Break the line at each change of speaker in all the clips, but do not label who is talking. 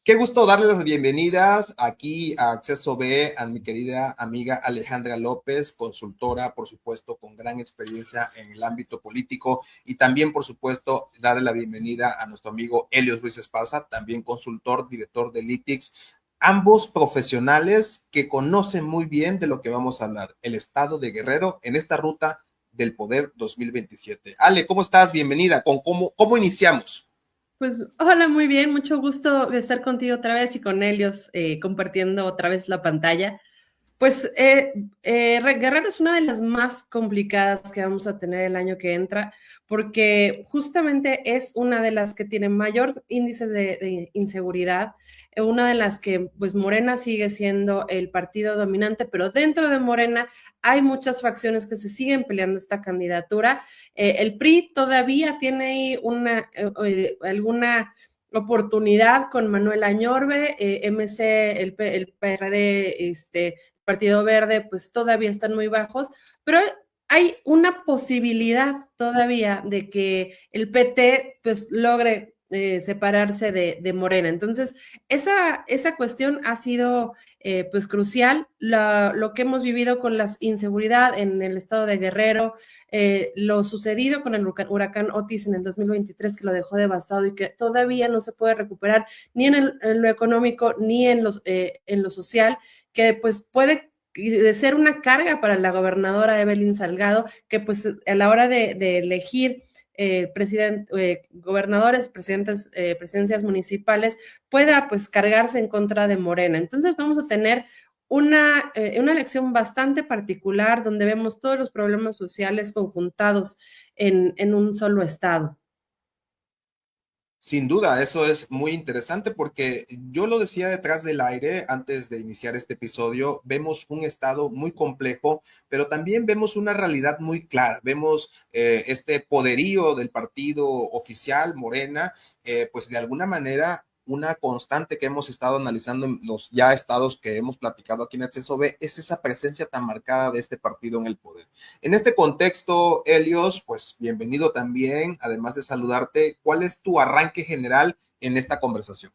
Qué gusto darles las bienvenidas aquí a Acceso B a mi querida amiga Alejandra López, consultora, por supuesto, con gran experiencia en el ámbito político y también, por supuesto, darle la bienvenida a nuestro amigo Helios Ruiz Esparza, también consultor, director de Lytics, ambos profesionales que conocen muy bien de lo que vamos a hablar, el estado de Guerrero en esta ruta del poder 2027. Ale, ¿cómo estás? Bienvenida. ¿Cómo iniciamos?
Pues hola, muy bien, mucho gusto de estar contigo otra vez y con Helios compartiendo otra vez la pantalla. Pues Guerrero es una de las más complicadas que vamos a tener el año que entra, porque justamente es una de las que tiene mayor índice de inseguridad, una de las que pues Morena sigue siendo el partido dominante, pero dentro de Morena hay muchas facciones que se siguen peleando esta candidatura. El PRI todavía tiene ahí alguna oportunidad con Manuel Añorbe, MC, el PRD, Partido Verde, pues todavía están muy bajos, pero hay una posibilidad todavía de que el PT pues logre separarse de Morena. Entonces, esa cuestión ha sido pues crucial. Lo que hemos vivido con la inseguridad en el estado de Guerrero, lo sucedido con el huracán Otis en el 2023, que lo dejó devastado y que todavía no se puede recuperar ni en lo económico ni en lo social, que pues puede de ser una carga para la gobernadora Evelyn Salgado, que pues a la hora de elegir gobernadores, presidencias municipales, pueda pues cargarse en contra de Morena. Entonces vamos a tener una elección bastante particular donde vemos todos los problemas sociales conjuntados en un solo estado.
Sin duda, eso es muy interesante porque yo lo decía detrás del aire antes de iniciar este episodio, vemos un estado muy complejo, pero también vemos una realidad muy clara. Vemos este poderío del partido oficial, Morena, pues de alguna manera una constante que hemos estado analizando en los ya estados que hemos platicado aquí en Acceso B es esa presencia tan marcada de este partido en el poder. En este contexto, Helios, pues bienvenido también, además de saludarte, ¿cuál es tu arranque general en esta conversación?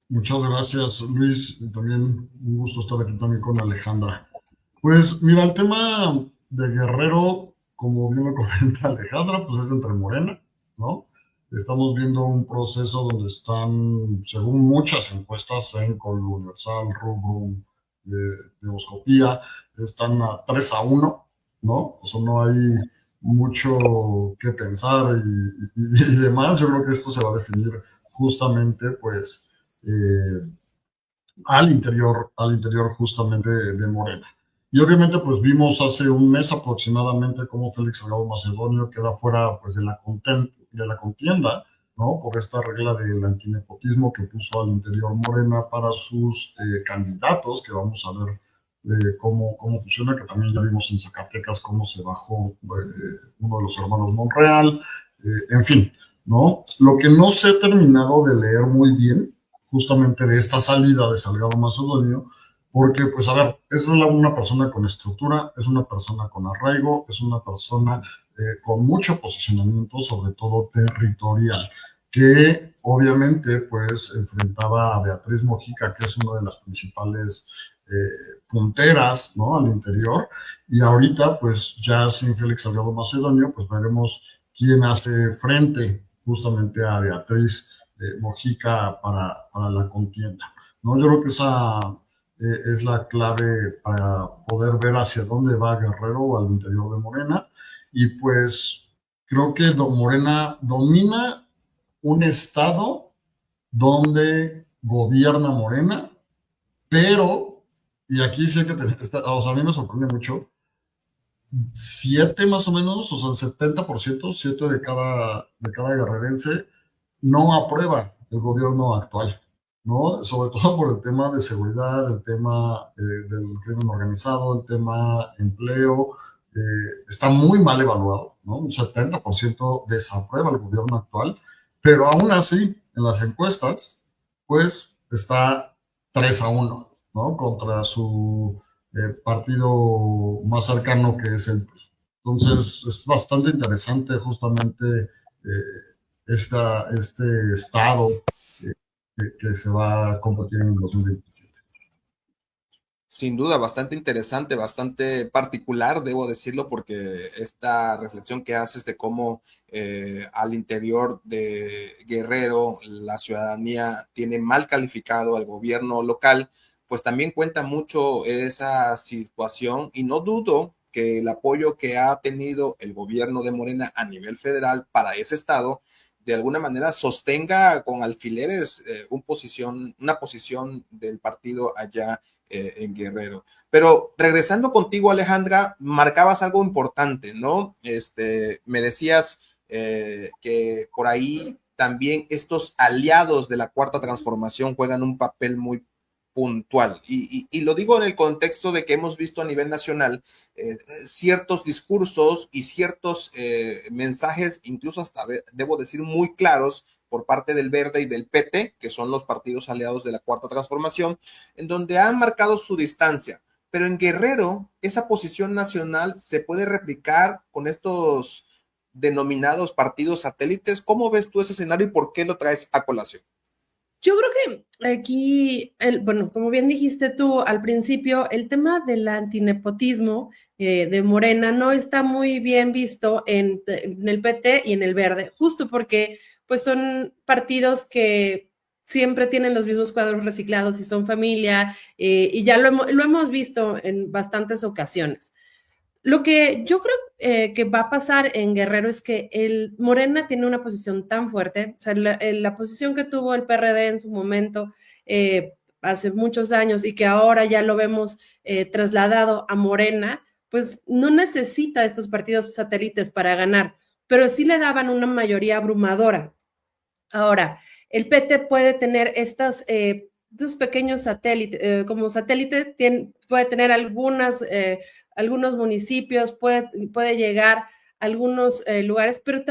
Muchas gracias, Luis. Y también un gusto estar aquí también con Alejandra. Pues mira, el tema de Guerrero, como bien lo comenta Alejandra, pues es entre Morena, ¿no? Estamos viendo un proceso donde están, según muchas encuestas, en Universal, Rubrum, Demoscopía, están a 3-1, ¿no? O sea, no hay mucho que pensar y demás. Yo creo que esto se va a definir justamente, pues, eh, al interior justamente de Morena. Y obviamente pues vimos hace un mes aproximadamente cómo Félix Salgado Macedonio queda fuera pues de la contienda, ¿no? Por esta regla del antinepotismo que puso al interior Morena para sus candidatos, que vamos a ver cómo funciona, que también ya vimos en Zacatecas cómo se bajó uno de los hermanos Monreal, en fin, ¿no? Lo que no se ha terminado de leer muy bien justamente de esta salida de Salgado Macedonio, porque, pues, a ver, es una persona con estructura, es una persona con arraigo, es una persona con mucho posicionamiento, sobre todo territorial, que obviamente, pues, enfrentaba a Beatriz Mojica, que es una de las principales punteras, ¿no?, al interior, y ahorita, pues, ya sin Félix Salgado Macedonio, pues veremos quién hace frente justamente a Beatriz Mojica para la contienda, ¿no? Yo creo que esa es la clave para poder ver hacia dónde va Guerrero al interior de Morena. Y pues creo que Morena domina un estado donde gobierna Morena, pero, y aquí sí que o sea, a mí me sorprende mucho, siete más o menos, o sea, el 70%, siete de cada guerrerense, no aprueba el gobierno actual, ¿no? Sobre todo por el tema de seguridad, el tema del crimen organizado, el tema empleo, está muy mal evaluado, ¿no? Un 70% desaprueba el gobierno actual, pero aún así, en las encuestas, pues está 3-1, ¿no? Contra su partido más cercano, que es el PRI. Entonces, es bastante interesante justamente este estado que se va a competir en el 2027.
Sin duda, bastante interesante, bastante particular, debo decirlo, porque esta reflexión que haces de cómo al interior de Guerrero la ciudadanía tiene mal calificado al gobierno local, pues también cuenta mucho esa situación y no dudo que el apoyo que ha tenido el gobierno de Morena a nivel federal para ese estado de alguna manera sostenga con alfileres una posición del partido allá en Guerrero. Pero regresando contigo, Alejandra, marcabas algo importante, ¿no? Me decías que por ahí también estos aliados de la Cuarta Transformación juegan un papel muy puntual. Y lo digo en el contexto de que hemos visto a nivel nacional ciertos discursos y ciertos mensajes, incluso hasta, debo decir, muy claros por parte del Verde y del PT, que son los partidos aliados de la Cuarta Transformación, en donde han marcado su distancia. Pero en Guerrero, esa posición nacional se puede replicar con estos denominados partidos satélites. ¿Cómo ves tú ese escenario y por qué lo traes a colación?
Yo creo que aquí, bueno, como bien dijiste tú al principio, el tema del antinepotismo de Morena no está muy bien visto en el PT y en el Verde, justo porque pues son partidos que siempre tienen los mismos cuadros reciclados y son familia, y ya lo hemos visto en bastantes ocasiones. Lo que yo creo que va a pasar en Guerrero es que el Morena tiene una posición tan fuerte, o sea, la posición que tuvo el PRD en su momento, hace muchos años, y que ahora ya lo vemos trasladado a Morena, pues no necesita estos partidos satélites para ganar, pero sí le daban una mayoría abrumadora. Ahora, el PT puede tener estos pequeños satélites, como satélite puede tener algunos municipios, puede llegar a algunos lugares, pero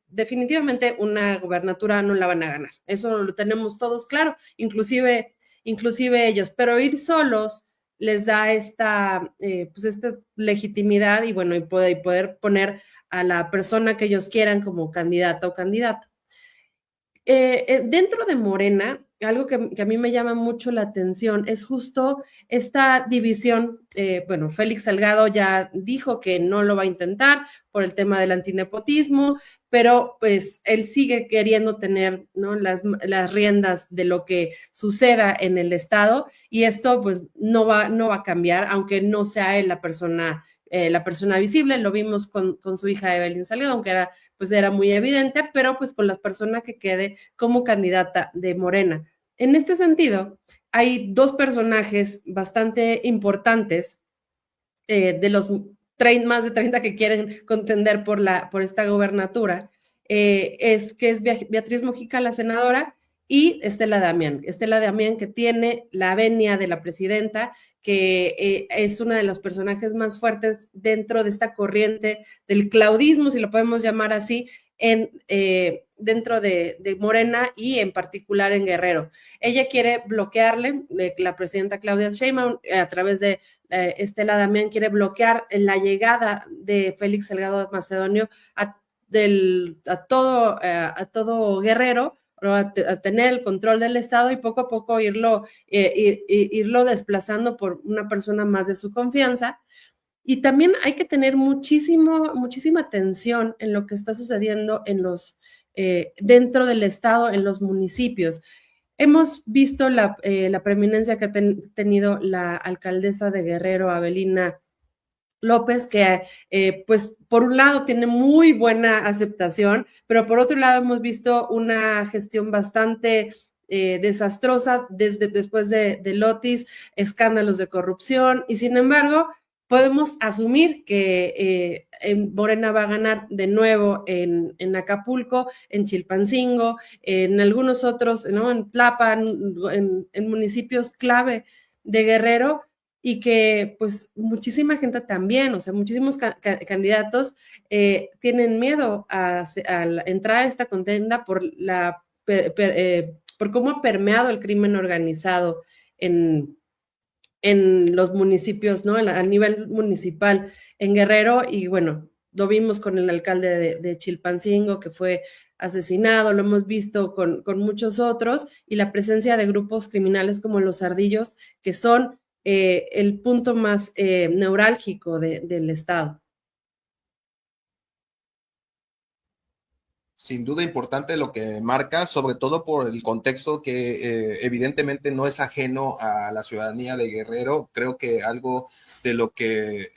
definitivamente una gubernatura no la van a ganar. Eso lo tenemos todos claro, inclusive ellos, pero ir solos les da pues esta legitimidad y bueno, y poder poner a la persona que ellos quieran como candidata o candidato. Dentro de Morena, algo que a mí me llama mucho la atención es justo esta división. Bueno, Félix Salgado ya dijo que no lo va a intentar por el tema del antinepotismo, pero pues él sigue queriendo tener, ¿no?, las riendas de lo que suceda en el Estado, y esto pues no va a cambiar, aunque no sea él la persona visible. Lo vimos con su hija Evelyn Salgado, aunque era muy evidente, pero pues con la persona que quede como candidata de Morena. En este sentido, hay dos personajes bastante importantes de los más de 30 que quieren contender por esta gobernatura, que es Beatriz Mojica, la senadora, y Estela Damián. Estela Damián, que tiene la venia de la presidenta, que es una de los personajes más fuertes dentro de esta corriente del claudismo, si lo podemos llamar así, dentro de Morena y en particular en Guerrero. Ella quiere bloquearle, la presidenta Claudia Sheinbaum, a través de Estela Damián, quiere bloquear la llegada de Félix Salgado Macedonio a todo Guerrero, a tener el control del Estado y poco a poco irlo desplazando por una persona más de su confianza. Y también hay que tener muchísima atención en lo que está sucediendo dentro del Estado, en los municipios. Hemos visto la preeminencia que ha tenido la alcaldesa de Guerrero, Avelina López, que pues por un lado tiene muy buena aceptación, pero por otro lado hemos visto una gestión bastante desastrosa después del Otis, escándalos de corrupción, y sin embargo podemos asumir que Morena va a ganar de nuevo en Acapulco, en Chilpancingo, en algunos otros, ¿no?, en Tlapan, en municipios clave de Guerrero, y que pues muchísima gente también, o sea, muchísimos candidatos tienen miedo a entrar a esta contienda por cómo ha permeado el crimen organizado en, en los municipios, ¿no?, a nivel municipal en Guerrero. Y bueno, lo vimos con el alcalde de Chilpancingo, que fue asesinado, lo hemos visto con muchos otros, y la presencia de grupos criminales como los Ardillos, que son el punto más neurálgico del Estado.
Sin duda importante lo que marca, sobre todo por el contexto que evidentemente no es ajeno a la ciudadanía de Guerrero. Creo que algo de lo que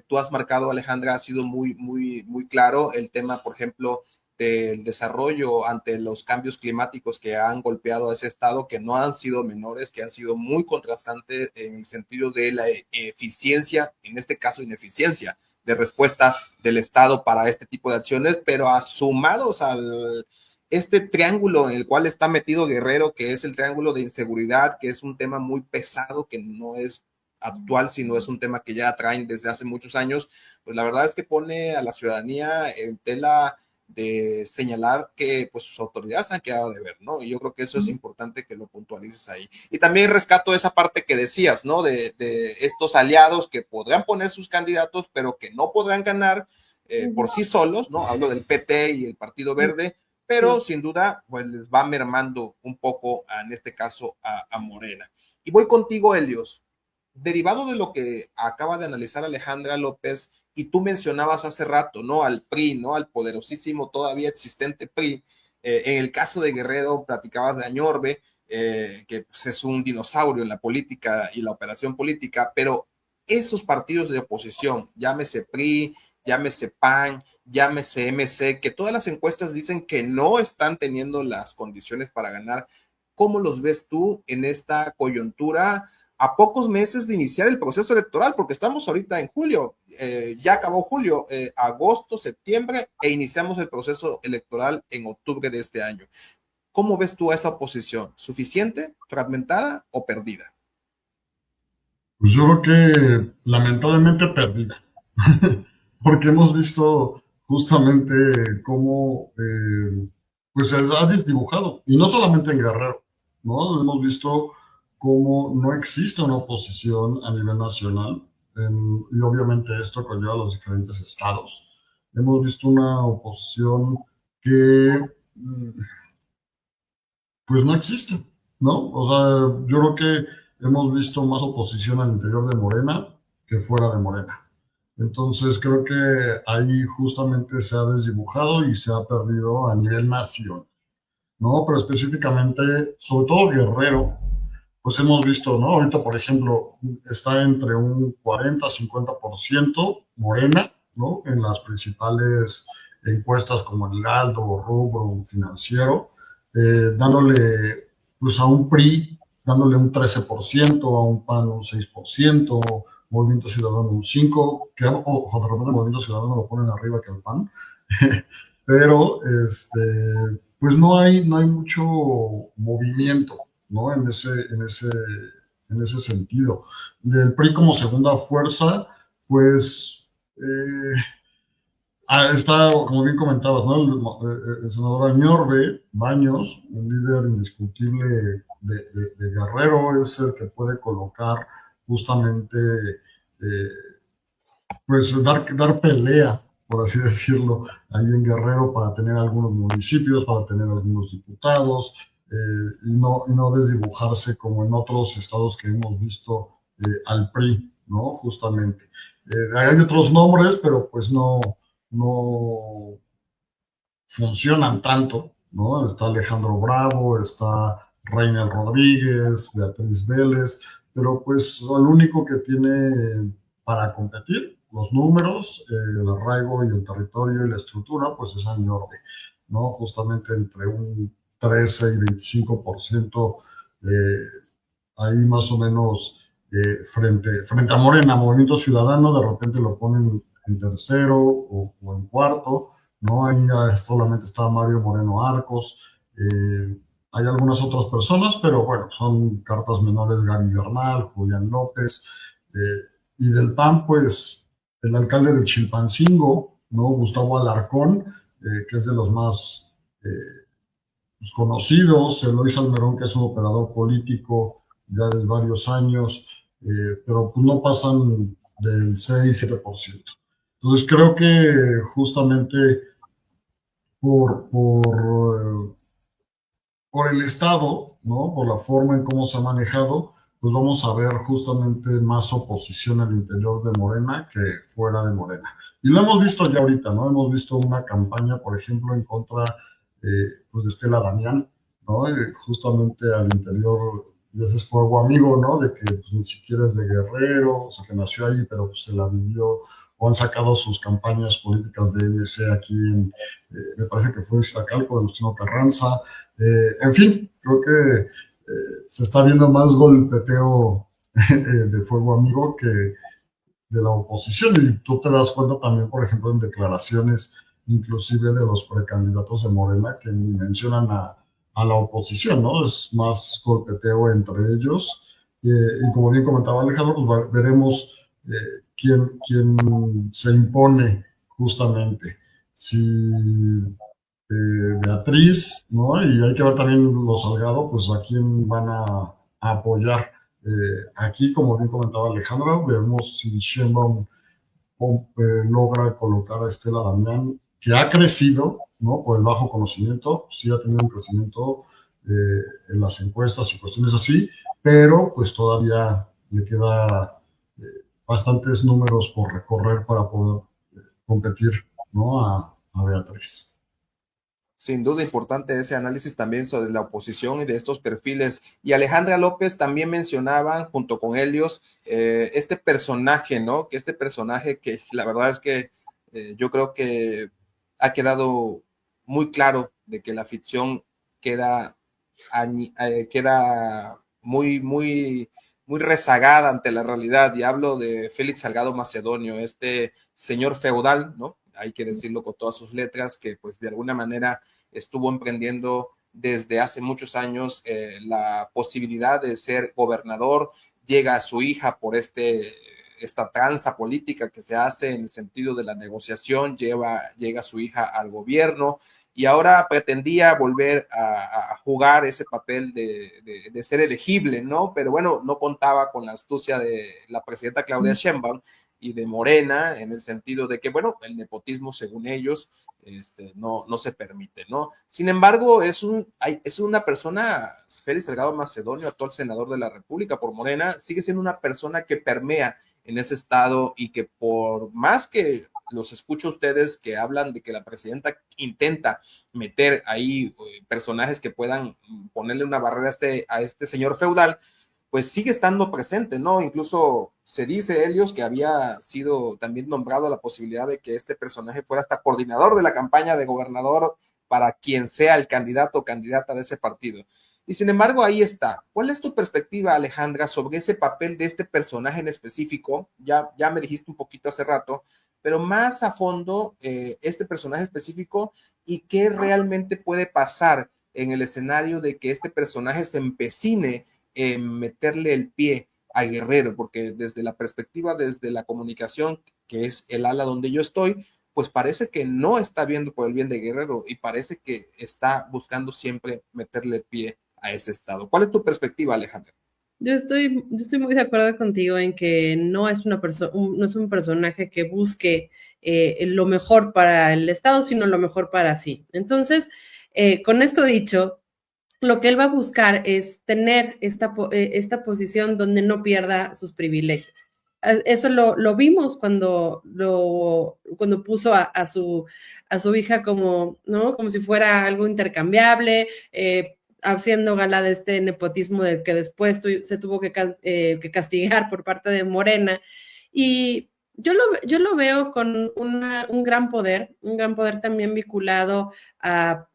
tú has marcado, Alejandra, ha sido muy, muy, muy claro. El tema, por ejemplo, del desarrollo ante los cambios climáticos que han golpeado a ese estado, que no han sido menores, que han sido muy contrastantes en el sentido de la eficiencia, en este caso ineficiencia de respuesta del Estado para este tipo de acciones, pero sumados al este triángulo en el cual está metido Guerrero, que es el triángulo de inseguridad, que es un tema muy pesado, que no es actual, sino es un tema que ya traen desde hace muchos años, pues la verdad es que pone a la ciudadanía en tela de señalar que pues sus autoridades han quedado de ver, ¿no? Y yo creo que eso es importante que lo puntualices ahí. Y también rescato esa parte que decías, ¿no? De estos aliados que podrán poner sus candidatos, pero que no podrán ganar por sí solos, ¿no? Hablo del PT y el Partido Verde, pero sin duda, pues les va mermando un poco, en este caso, a Morena. Y voy contigo, Helios. Derivado de lo que acaba de analizar Alejandra López, y tú mencionabas hace rato, ¿no? Al PRI, ¿no? Al poderosísimo, todavía existente PRI. En el caso de Guerrero, platicabas de Añorbe, que pues, es un dinosaurio en la política y la operación política, pero esos partidos de oposición, llámese PRI, llámese PAN, llámese MC, que todas las encuestas dicen que no están teniendo las condiciones para ganar. ¿Cómo los ves tú en esta coyuntura a pocos meses de iniciar el proceso electoral? Porque estamos ahorita en julio, ya acabó julio, agosto, septiembre, e iniciamos el proceso electoral en octubre de este año. ¿Cómo ves tú a esa oposición? ¿Suficiente, fragmentada o perdida?
Pues yo creo que lamentablemente perdida, porque hemos visto justamente cómo pues se ha desdibujado, y no solamente en Guerrero, ¿no? Hemos visto cómo no existe una oposición a nivel nacional, y obviamente esto conlleva a los diferentes estados. Hemos visto una oposición que pues no existe, ¿no? O sea, yo creo que hemos visto más oposición al interior de Morena que fuera de Morena. Entonces creo que ahí justamente se ha desdibujado y se ha perdido a nivel nacional, ¿no? Pero específicamente, sobre todo Guerrero, pues hemos visto, ¿no? Ahorita, por ejemplo, está entre un 40-50% Morena, ¿no? En las principales encuestas como el Heraldo, Rubro, Financiero, dándole, pues a un PRI, dándole un 13%, a un PAN un 6%, Movimiento Ciudadano un 5%, que ojo, de repente el Movimiento Ciudadano lo ponen arriba que el PAN, pero pues no hay mucho movimiento, ¿no? En ese sentido. Del PRI como segunda fuerza, pues está, como bien comentabas, ¿no? El senador Añorbe Baños, un líder indiscutible de Guerrero, es el que puede colocar justamente, pues dar pelea, por así decirlo, ahí en Guerrero para tener algunos municipios, para tener algunos diputados, y no desdibujarse como en otros estados que hemos visto al PRI, ¿no? Justamente. Hay otros nombres, pero pues no funcionan tanto, ¿no? Está Alejandro Bravo, está Reina Rodríguez, Beatriz Vélez, pero pues el único que tiene para competir los números, el arraigo y el territorio y la estructura, pues es Añorbe, ¿no? Justamente entre un 13 y 25%, ahí más o menos frente a Morena. Movimiento Ciudadano de repente lo ponen en tercero o en cuarto, ¿no? Ahí ya solamente está Mario Moreno Arcos, hay algunas otras personas, pero bueno, son cartas menores, Gaby Bernal, Julián López, y del PAN, pues el alcalde de Chilpancingo, ¿no? Gustavo Alarcón, que es de los más pues, conocidos, Eloy Salmerón, que es un operador político ya de varios años, pero pues no pasan del 6-7%. Entonces creo que justamente por, por, por el Estado, ¿no? Por la forma en cómo se ha manejado, pues vamos a ver justamente más oposición al interior de Morena que fuera de Morena. Y lo hemos visto ya ahorita, ¿no? Hemos visto una campaña, por ejemplo, en contra pues de Estela Damián, ¿no? Justamente al interior, y ese es fuego amigo, ¿no? De que pues, ni siquiera es de Guerrero, o sea, que nació ahí, pero pues, se la vivió, o han sacado sus campañas políticas de MC aquí me parece que fue Iztacalco, Agustino Carranza, en fin, creo que se está viendo más golpeteo de fuego amigo que de la oposición. Y tú te das cuenta también, por ejemplo, en declaraciones inclusive de los precandidatos de Morena que mencionan a la oposición, ¿no? Es más golpeteo entre ellos. Y como bien comentaba Alejandro, pues veremos quién se impone justamente. Si Beatriz, ¿no? Y hay que ver también los Salgado, pues a quién van a apoyar. Aquí, como bien comentaba Alejandra, vemos si Sheinbaum logra colocar a Estela Damián, que ha crecido, ¿no? Por el bajo conocimiento, sí ha tenido un crecimiento en las encuestas y cuestiones así, pero pues todavía le queda bastantes números por recorrer para poder competir, ¿no? A Beatriz.
Sin duda importante ese análisis también sobre la oposición y de estos perfiles. Y Alejandra López también mencionaba, junto con Helios, este personaje, ¿no? Que este personaje que la verdad es que yo creo que ha quedado muy claro de que la ficción queda, queda muy rezagada ante la realidad. Y hablo de Félix Salgado Macedonio, este señor feudal, ¿no? Hay que decirlo con todas sus letras, que pues de alguna manera estuvo emprendiendo desde hace muchos años la posibilidad de ser gobernador, llega a su hija por esta tranza política que se hace en el sentido de la negociación, llega su hija al gobierno y ahora pretendía volver a jugar ese papel de ser elegible, ¿no? Pero bueno, no contaba con la astucia de la presidenta Claudia Sheinbaum y de Morena, en el sentido de que, bueno, el nepotismo, según ellos, no se permite, ¿no? Sin embargo, es una persona, Félix Salgado Macedonio, actual senador de la República por Morena, sigue siendo una persona que permea en ese estado y que por más que los escucho a ustedes que hablan de que la presidenta intenta meter ahí personajes que puedan ponerle una barrera a este señor feudal, pues sigue estando presente, ¿no? Incluso se dice, Helios, que había sido también nombrado la posibilidad de que este personaje fuera hasta coordinador de la campaña de gobernador para quien sea el candidato o candidata de ese partido. Y sin embargo, ahí está. ¿Cuál es tu perspectiva, Alejandra, sobre ese papel de este personaje en específico? Ya me dijiste un poquito hace rato, pero más a fondo, este personaje específico y qué realmente puede pasar en el escenario de que este personaje se empecine meterle el pie a Guerrero, porque desde la perspectiva, desde la comunicación, que es el ala donde yo estoy, pues parece que no está viendo por el bien de Guerrero y parece que está buscando siempre meterle pie a ese estado. ¿Cuál es tu perspectiva, Alejandro?
Yo estoy muy de acuerdo contigo en que no es no es un personaje que busque lo mejor para el Estado, sino lo mejor para sí. Entonces, con esto dicho, lo que él va a buscar es tener esta posición donde no pierda sus privilegios. Eso lo vimos cuando puso a su hija como, ¿no? Como si fuera algo intercambiable, haciendo gala de este nepotismo del que después se tuvo que castigar por parte de Morena. Y yo lo veo con un gran poder también vinculado a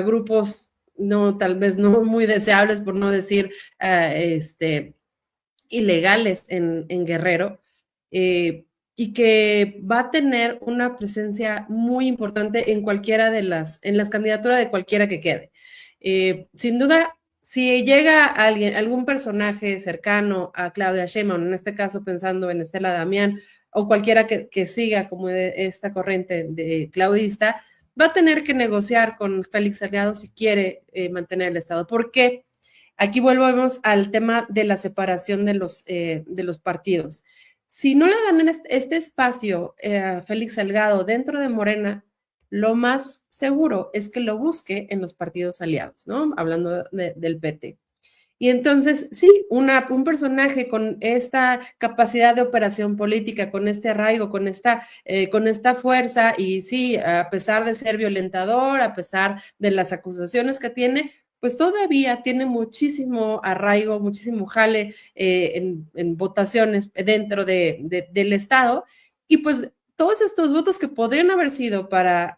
grupos no, tal vez no muy deseables, por no decir ilegales en Guerrero, y que va a tener una presencia muy importante en en las candidaturas de cualquiera que quede. Sin duda, si llega algún personaje cercano a Claudia Sheinbaum, en este caso pensando en Estela Damián, o cualquiera que siga como esta corriente de claudista, va a tener que negociar con Félix Salgado si quiere mantener el Estado. ¿Por qué? Aquí volvemos al tema de la separación de los partidos. si no le dan este espacio a Félix Salgado dentro de Morena, lo más seguro es que lo busque en los partidos aliados, ¿no? Hablando del PT. Y entonces, sí, un personaje con esta capacidad de operación política, con este arraigo, con esta fuerza, y sí, a pesar de ser violentador, a pesar de las acusaciones que tiene, pues todavía tiene muchísimo arraigo, muchísimo jale en votaciones dentro del Estado. Y pues todos estos votos que podrían haber sido para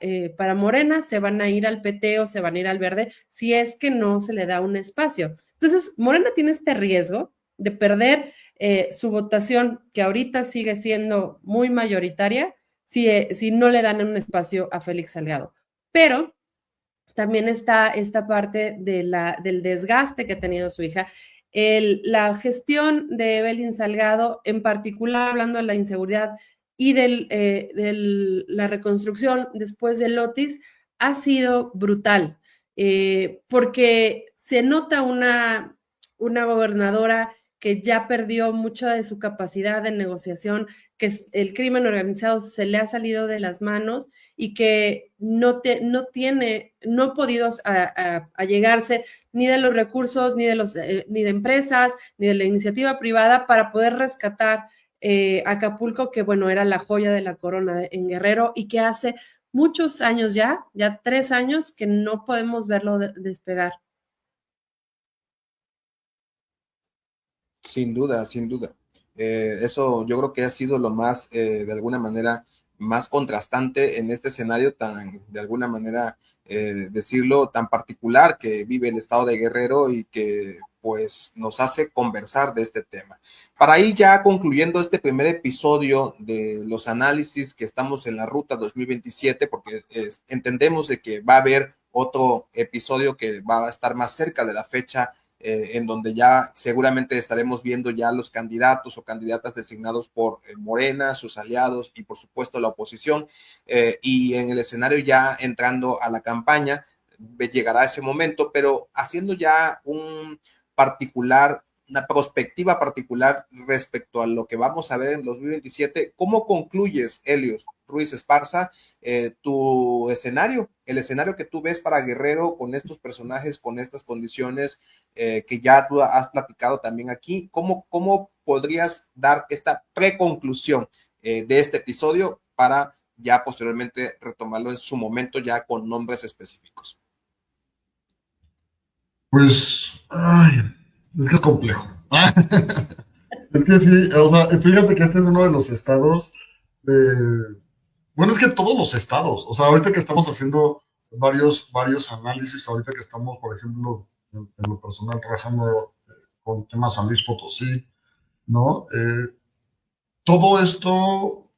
Morena se van a ir al PT o se van a ir al Verde si es que no se le da un espacio. Entonces, Morena tiene este riesgo de perder su votación, que ahorita sigue siendo muy mayoritaria, si no le dan un espacio a Félix Salgado. Pero también está esta parte del desgaste que ha tenido su hija. La gestión de Evelyn Salgado, en particular hablando de la inseguridad y de la reconstrucción después del Otis, ha sido brutal, porque se nota una gobernadora que ya perdió mucha de su capacidad de negociación, que el crimen organizado se le ha salido de las manos y que no ha podido allegarse ni de los recursos, ni de empresas, ni de la iniciativa privada para poder rescatar Acapulco, que bueno, era la joya de la corona en Guerrero y que hace muchos años ya 3 años que no podemos verlo despegar.
Sin duda, sin duda. Eso yo creo que ha sido lo más, de alguna manera, más contrastante en este escenario tan, de alguna manera, decirlo, tan particular que vive el estado de Guerrero y que pues nos hace conversar de este tema. Para ir ya concluyendo este primer episodio de los análisis que estamos en la ruta 2027, porque entendemos de que va a haber otro episodio que va a estar más cerca de la fecha en donde ya seguramente estaremos viendo ya los candidatos o candidatas designados por Morena, sus aliados y por supuesto la oposición, y en el escenario ya entrando a la campaña, llegará ese momento, pero haciendo ya una perspectiva particular respecto a lo que vamos a ver en 2027, ¿cómo concluyes, Helios Ruiz Esparza, tu escenario, el escenario que tú ves para Guerrero con estos personajes, con estas condiciones que ya tú has platicado también aquí? ¿Cómo podrías dar esta preconclusión de este episodio para ya posteriormente retomarlo en su momento ya con nombres específicos?
Pues, ay, es que es complejo. Es que sí, o sea, fíjate que este es uno de los estados de... Bueno, es que todos los estados, o sea, ahorita que estamos haciendo varios análisis, ahorita que estamos, por ejemplo, en lo personal trabajando con temas San Luis Potosí, ¿no? Todo esto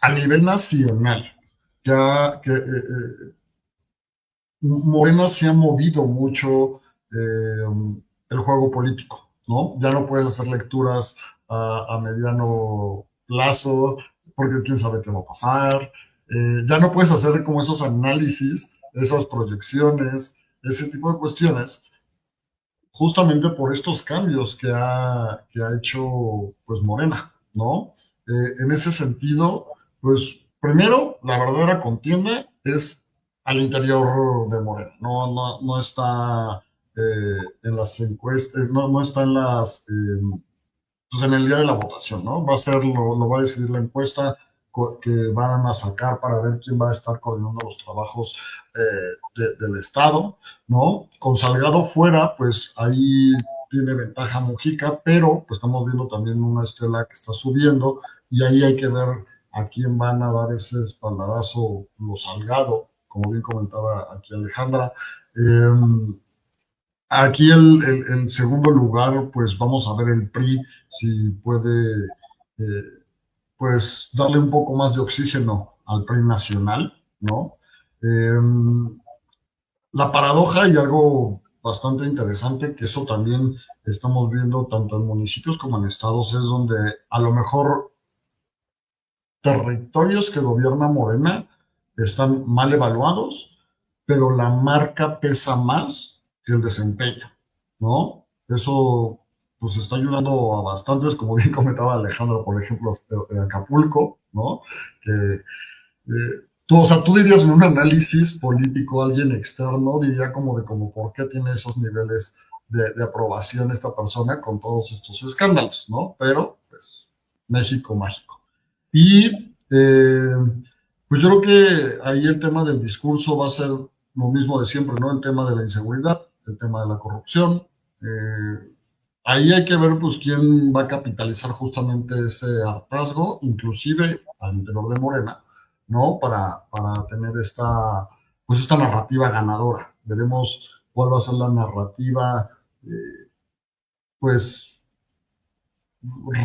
a nivel nacional, ya que Morena se ha movido mucho el juego político, ¿no? Ya no puedes hacer lecturas a mediano plazo, porque quién sabe qué va a pasar. Ya no puedes hacer como esos análisis, esas proyecciones, ese tipo de cuestiones, justamente por estos cambios que ha hecho pues Morena, ¿no? En ese sentido, pues primero, la verdadera contienda es al interior de Morena, no está en las encuestas, no está en pues en el día de la votación, ¿no? Lo va a decidir la encuesta que van a sacar para ver quién va a estar coordinando los trabajos del Estado, ¿no? Con Salgado fuera, pues ahí tiene ventaja Mujica, pero pues estamos viendo también una estela que está subiendo y ahí hay que ver a quién van a dar ese espaldarazo los Salgado, como bien comentaba aquí Alejandra. Aquí el segundo lugar, pues vamos a ver el PRI si puede eh, pues darle un poco más de oxígeno al PRI nacional, ¿no? Eh, la paradoja y algo bastante interesante, que eso también estamos viendo tanto en municipios como en estados, es donde a lo mejor territorios que gobierna Morena están mal evaluados, pero la marca pesa más que el desempeño, ¿no? Eso pues está ayudando a bastantes, como bien comentaba Alejandro, por ejemplo, Acapulco, ¿no? Que tú, o sea, tú dirías en un análisis político, alguien externo diría como de como por qué tiene esos niveles de aprobación esta persona con todos estos escándalos, ¿no? Pero, pues, México mágico. Y pues yo creo que ahí el tema del discurso va a ser lo mismo de siempre, ¿no? El tema de la inseguridad, el tema de la corrupción. Ahí hay que ver, pues, quién va a capitalizar justamente ese hartazgo, inclusive al interior de Morena, ¿no? Para tener pues, esta narrativa ganadora. Veremos cuál va a ser la narrativa, pues,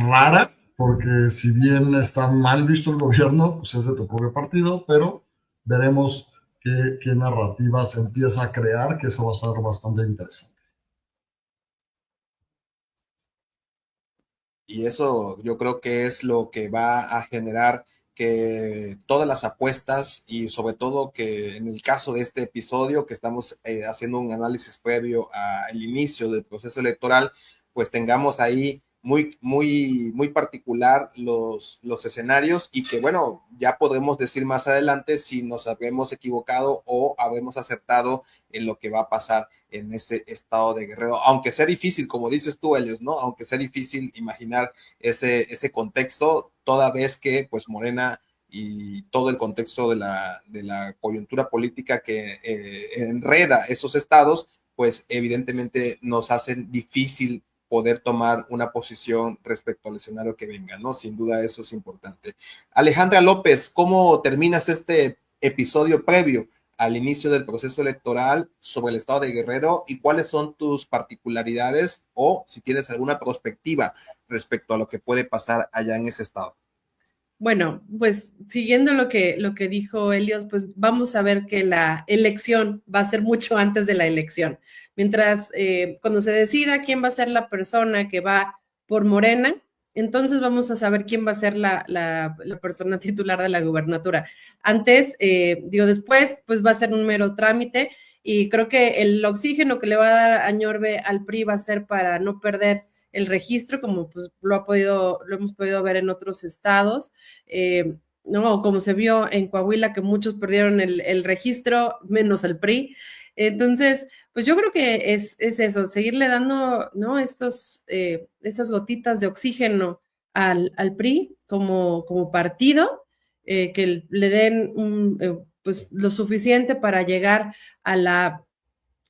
rara, porque si bien está mal visto el gobierno, pues es de tu propio partido, pero veremos qué narrativa se empieza a crear, que eso va a ser bastante interesante.
Y eso yo creo que es lo que va a generar que todas las apuestas y sobre todo que en el caso de este episodio que estamos haciendo un análisis previo al inicio del proceso electoral, pues tengamos ahí muy particular los escenarios y que bueno, ya podremos decir más adelante si nos habremos equivocado o habremos acertado en lo que va a pasar en ese estado de Guerrero, aunque sea difícil, como dices tú, Elios, ¿no? Aunque sea difícil imaginar ese contexto, toda vez que pues Morena y todo el contexto de la coyuntura política que enreda esos estados, pues evidentemente nos hacen difícil poder tomar una posición respecto al escenario que venga, ¿no? Sin duda eso es importante. Alejandra López, ¿cómo terminas este episodio previo al inicio del proceso electoral sobre el estado de Guerrero y cuáles son tus particularidades o si tienes alguna perspectiva respecto a lo que puede pasar allá en ese estado?
Bueno, pues siguiendo lo que dijo Helios, pues vamos a ver que la elección va a ser mucho antes de la elección. Mientras cuando se decida quién va a ser la persona que va por Morena, entonces vamos a saber quién va a ser la persona titular de la gubernatura. Antes, digo, después, pues va a ser un mero trámite y creo que el oxígeno que le va a dar Añorbe al PRI va a ser para no perder el registro, como pues lo hemos podido ver en otros estados, ¿no? Como se vio en Coahuila, que muchos perdieron el registro, menos el PRI. Entonces, pues yo creo que es eso, seguirle dando, ¿no? Estas gotitas de oxígeno al PRI como partido, que le den pues lo suficiente para llegar al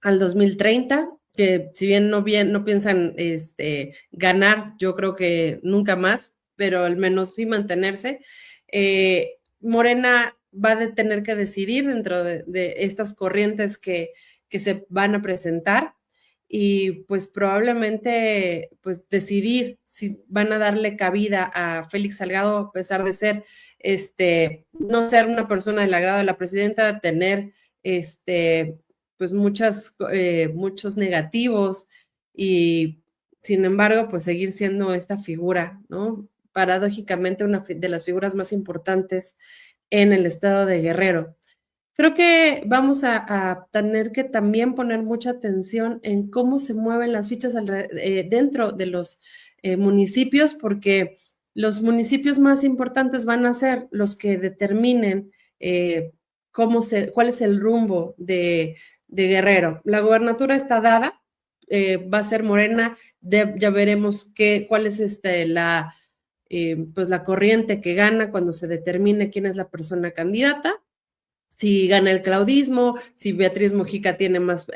2030, que si bien no piensan ganar, yo creo que nunca más, pero al menos sí mantenerse. Morena va a tener que decidir dentro de estas corrientes que se van a presentar y pues probablemente pues decidir si van a darle cabida a Félix Salgado a pesar de ser no ser una persona del agrado de la presidenta, tener pues muchos negativos y sin embargo pues seguir siendo esta figura, ¿no? Paradójicamente una de las figuras más importantes en el estado de Guerrero. Creo que vamos a tener que también poner mucha atención en cómo se mueven las fichas dentro de los municipios, porque los municipios más importantes van a ser los que determinen cuál es el rumbo de Guerrero. La gobernatura está dada, va a ser Morena, ya veremos cuál es pues la corriente que gana cuando se determine quién es la persona candidata, si gana el claudismo, si Beatriz Mujica tiene más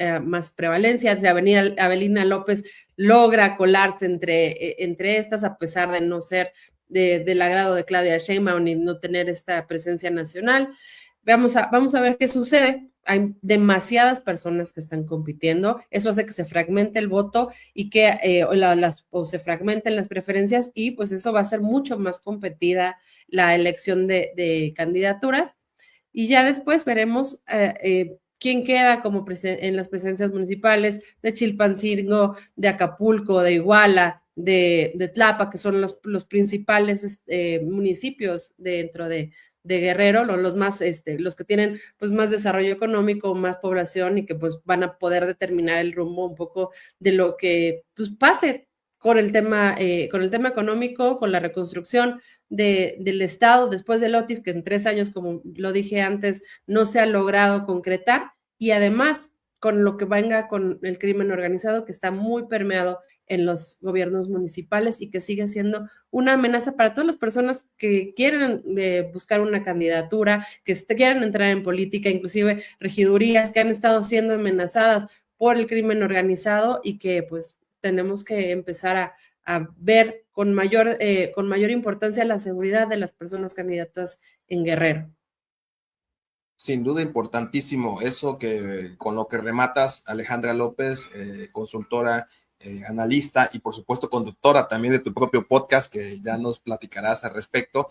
prevalencia, si Avelina López logra colarse entre estas, a pesar de no ser del agrado de Claudia Sheinbaum y no tener esta presencia nacional. Vamos a ver qué sucede. Hay demasiadas personas que están compitiendo, eso hace que se fragmente el voto y que o se fragmenten las preferencias y pues eso va a ser mucho más competida la elección de candidaturas. Y ya después veremos quién queda en las presidencias municipales de Chilpancingo, de Acapulco, de Iguala, de Tlapa, que son los principales municipios dentro de Guerrero, los que tienen pues más desarrollo económico, más población y que pues van a poder determinar el rumbo un poco de lo que pues pase con el tema económico, con la reconstrucción del Estado después del Otis, que en 3 años, como lo dije antes, no se ha logrado concretar, y además con lo que venga con el crimen organizado, que está muy permeado en los gobiernos municipales y que sigue siendo una amenaza para todas las personas que quieran buscar una candidatura, que quieran entrar en política, inclusive regidurías que han estado siendo amenazadas por el crimen organizado y que pues tenemos que empezar a ver con mayor importancia la seguridad de las personas candidatas en Guerrero.
Sin duda importantísimo eso que con lo que rematas, Alejandra López, consultora, analista y por supuesto conductora también de tu propio podcast que ya nos platicarás al respecto.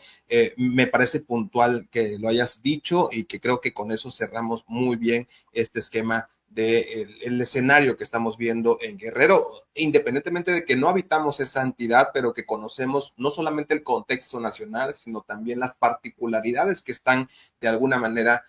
Me parece puntual que lo hayas dicho y que creo que con eso cerramos muy bien este esquema del escenario que estamos viendo en Guerrero, independientemente de que no habitamos esa entidad, pero que conocemos no solamente el contexto nacional, sino también las particularidades que están de alguna manera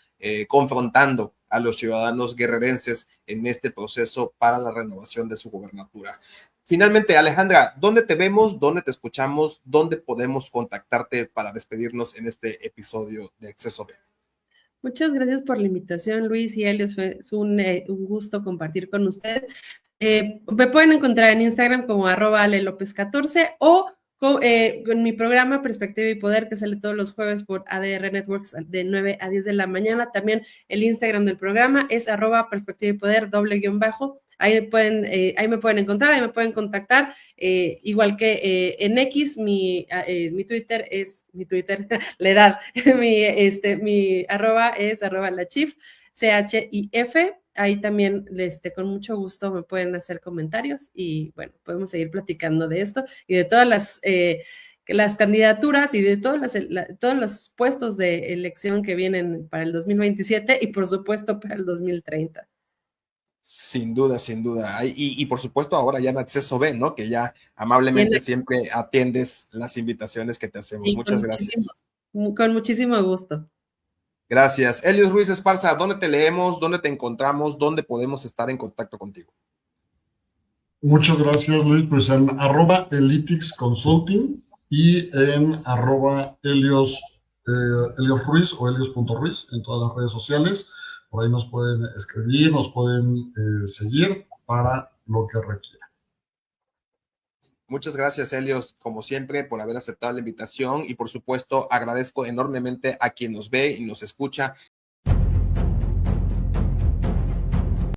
confrontando a los ciudadanos guerrerenses en este proceso para la renovación de su gobernatura. Finalmente, Alejandra, ¿dónde te vemos? ¿Dónde te escuchamos? ¿Dónde podemos contactarte para despedirnos en este episodio de Exceso B?
Muchas gracias por la invitación, Luis y Helios. Es un gusto compartir con ustedes. Me pueden encontrar en Instagram como @alelopez14 o con mi programa Perspectiva y Poder, que sale todos los jueves por ADR Networks de 9 a 10 de la mañana. También el Instagram del programa es @perspectiva y poder _. Ahí me pueden encontrar, ahí me pueden contactar. Igual que en X, mi Twitter es mi Twitter, la edad, mi arroba es @lachif, CHIF. Ahí también con mucho gusto me pueden hacer comentarios y bueno, podemos seguir platicando de esto y de todas las candidaturas y de todos los puestos de elección que vienen para el 2027 y por supuesto para el 2030.
Sin duda, sin duda. Y por supuesto ahora ya en Acceso B, ¿no? Que ya amablemente
Bien,
siempre atiendes las invitaciones que te hacemos.
y
Muchas gracias.
con muchísimo gusto.
Gracias. Helios Ruiz Esparza, ¿dónde te leemos? ¿Dónde te encontramos? ¿Dónde podemos estar en contacto contigo?
Muchas gracias, Luis. Pues en @Elitix Consulting y en Helios Ruiz o Helios.Ruiz en todas las redes sociales. Por ahí nos pueden escribir, nos pueden seguir para lo que requieran.
Muchas gracias, Helios, como siempre, por haber aceptado la invitación y por supuesto agradezco enormemente a quien nos ve y nos escucha